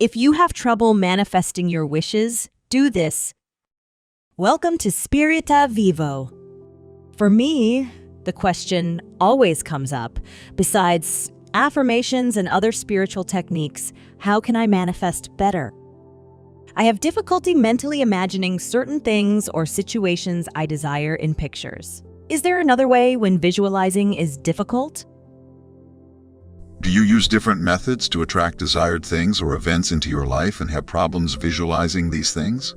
If you have trouble manifesting your wishes, do this. Welcome to Spirita Vivo. For me, the question always comes up. Besides affirmations and other spiritual techniques, how can I manifest better? I have difficulty mentally imagining certain things or situations I desire in pictures. Is there another way when visualizing is difficult? Do you use different methods to attract desired things or events into your life and have problems visualizing these things?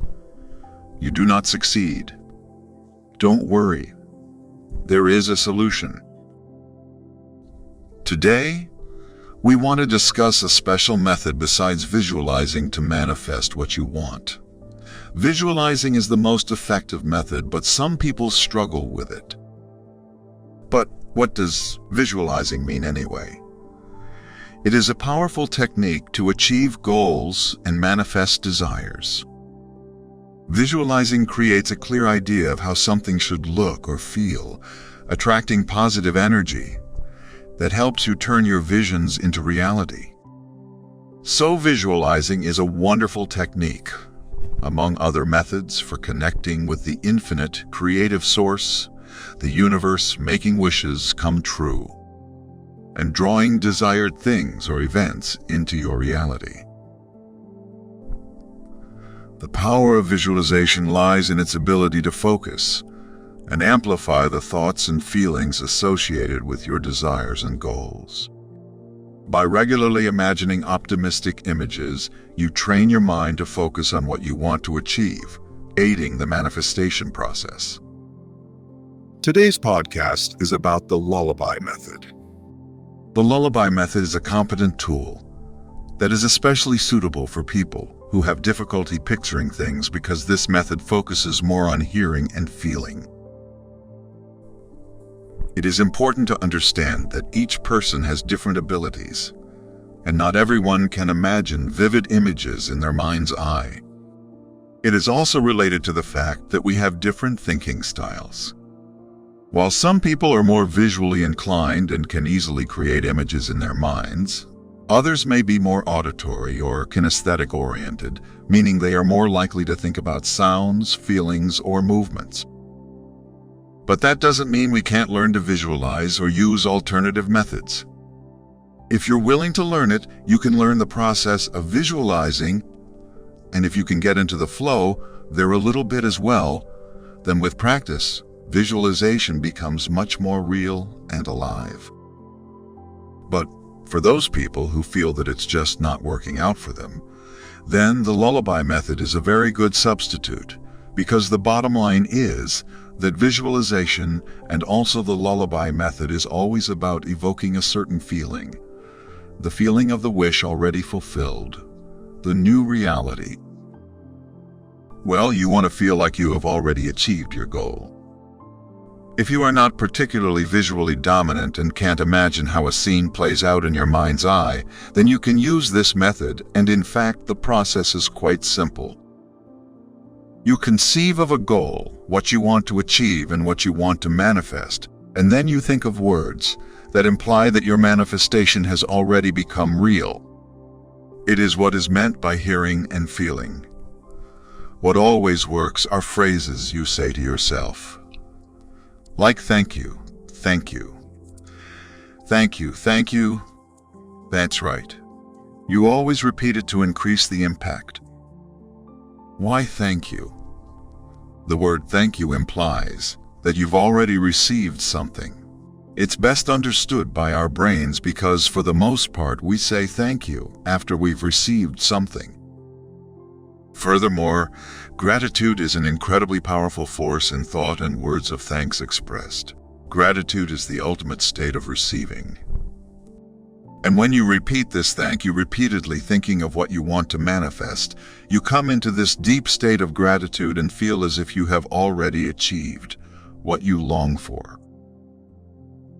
You do not succeed. Don't worry. There is a solution. Today, we want to discuss a special method besides visualizing to manifest what you want. Visualizing is the most effective method, but some people struggle with it. But what does visualizing mean anyway? It is a powerful technique to achieve goals and manifest desires. Visualizing creates a clear idea of how something should look or feel, attracting positive energy that helps you turn your visions into reality. So visualizing is a wonderful technique, among other methods, for connecting with the infinite creative source, the universe, making wishes come true, and drawing desired things or events into your reality. The power of visualization lies in its ability to focus and amplify the thoughts and feelings associated with your desires and goals. By regularly imagining optimistic images, you train your mind to focus on what you want to achieve, aiding the manifestation process. Today's podcast is about the Lullaby Method. The Lullaby Method is a competent tool that is especially suitable for people who have difficulty picturing things because this method focuses more on hearing and feeling. It is important to understand that each person has different abilities, and not everyone can imagine vivid images in their mind's eye. It is also related to the fact that we have different thinking styles. While some people are more visually inclined and can easily create images in their minds, others may be more auditory or kinesthetic-oriented, meaning they are more likely to think about sounds, feelings, or movements. But that doesn't mean we can't learn to visualize or use alternative methods. If you're willing to learn it, you can learn the process of visualizing, and if you can get into the flow there a little bit as well, then with practice, visualization becomes much more real and alive. But for those people who feel that it's just not working out for them, then the Lullaby Method is a very good substitute, because the bottom line is that visualization and also the Lullaby Method is always about evoking a certain feeling, the feeling of the wish already fulfilled, the new reality. Well, you want to feel like you have already achieved your goal. If you are not particularly visually dominant and can't imagine how a scene plays out in your mind's eye, then you can use this method, and in fact the process is quite simple. You conceive of a goal, what you want to achieve and what you want to manifest, and then you think of words that imply that your manifestation has already become real. It is what is meant by hearing and feeling. What always works are phrases you say to yourself. Like thank you, thank you. Thank you, thank you. That's right. You always repeat it to increase the impact. Why thank you? The word thank you implies that you've already received something. It's best understood by our brains because for the most part we say thank you after we've received something. Furthermore, gratitude is an incredibly powerful force in thought and words of thanks expressed. Gratitude is the ultimate state of receiving. And when you repeat this thank you repeatedly, thinking of what you want to manifest, you come into this deep state of gratitude and feel as if you have already achieved what you long for.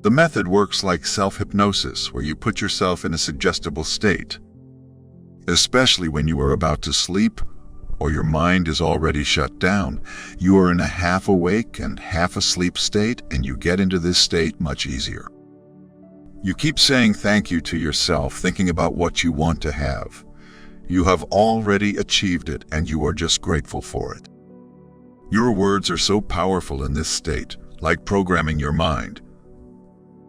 The method works like self-hypnosis, where you put yourself in a suggestible state, especially when you are about to sleep or your mind is already shut down. You are in a half-awake and half-asleep state, and you get into this state much easier. You keep saying thank you to yourself, thinking about what you want to have. You have already achieved it and you are just grateful for it. Your words are so powerful in this state, like programming your mind.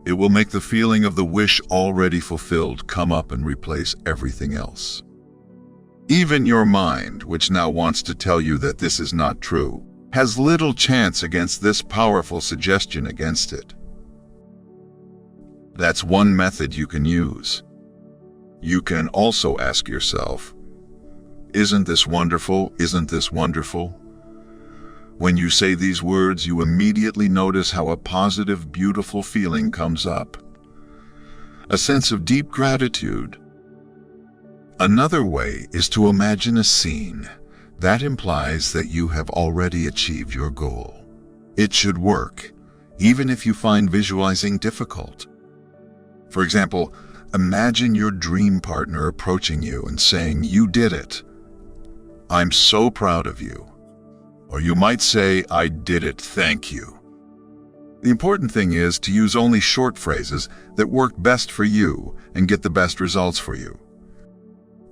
It will make the feeling of the wish already fulfilled come up and replace everything else. Even your mind, which now wants to tell you that this is not true, has little chance against this powerful suggestion against it. That's one method you can use. You can also ask yourself, "Isn't this wonderful? Isn't this wonderful?" When you say these words, you immediately notice how a positive, beautiful feeling comes up. A sense of deep gratitude. Another way is to imagine a scene. That implies that you have already achieved your goal. It should work, even if you find visualizing difficult. For example, imagine your dream partner approaching you and saying, "You did it. I'm so proud of you." Or you might say, "I did it, thank you." The important thing is to use only short phrases that work best for you and get the best results for you.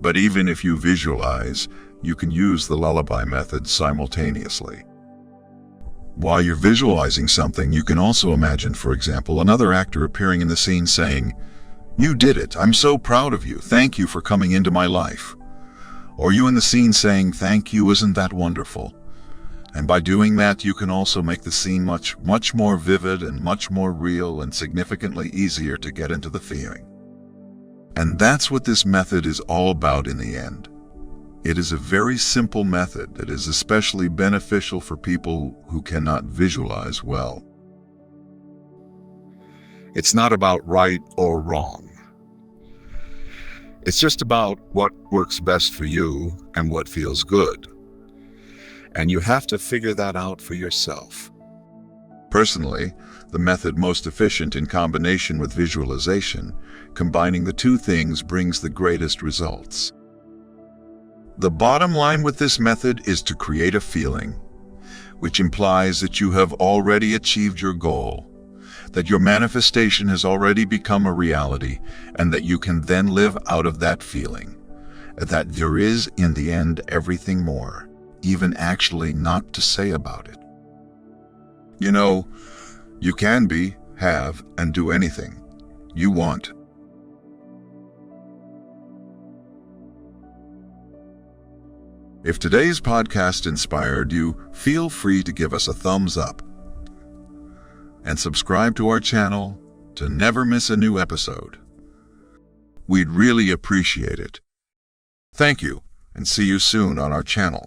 But even if you visualize, you can use the lullaby method simultaneously. While you're visualizing something, you can also imagine, for example, another actor appearing in the scene saying, "You did it, I'm so proud of you, thank you for coming into my life." Or you in the scene saying, "Thank you, isn't that wonderful?" And by doing that, you can also make the scene much more vivid and much more real and significantly easier to get into the feeling. And that's what this method is all about in the end. It is a very simple method that is especially beneficial for people who cannot visualize well. It's not about right or wrong. It's just about what works best for you and what feels good. And you have to figure that out for yourself. Personally, the method most efficient in combination with visualization, combining the two things brings the greatest results. The bottom line with this method is to create a feeling, which implies that you have already achieved your goal, that your manifestation has already become a reality, and that you can then live out of that feeling, that there is, in the end, everything more, even actually not to say about it. You know, you can be, have, and do anything you want. If today's podcast inspired you, feel free to give us a thumbs up and subscribe to our channel to never miss a new episode. We'd really appreciate it. Thank you, and see you soon on our channel.